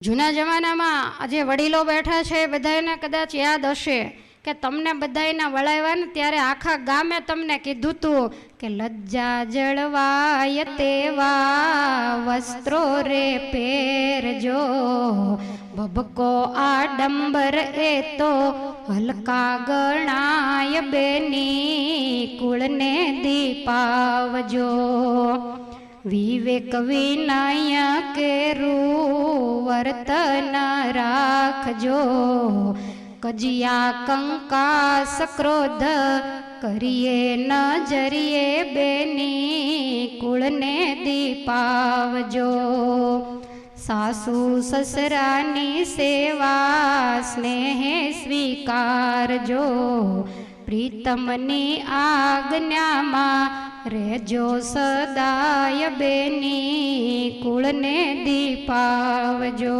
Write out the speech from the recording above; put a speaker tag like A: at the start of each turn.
A: જૂના જમાનામાં આજે વડીલો બેઠા છે, બધાને કદાચ યાદ હશે કે તમને બધાયના વળાવ્યા ને ત્યારે આખા ગામે તમને કીધું તું કે લજ્જા જળવાય તેવા વસ્ત્રો રે પહેરજો, ભભકો આડંબર એ તો હલકા ગણાય, બેની કુળને દીપાવજો. વિવેક વિનય કેરું વર્તન રાખજો, કજિયા કંકાસ ક્રોધ કરીએ ન જરીએ, બેની કુળને દીપાવજો. સાસુ સસરાની સેવા સ્નેહે સ્વીકારજો, પ્રીતમની આજ્ઞામાં રહેજો સદાય, બેની કુળને દીપાવજો.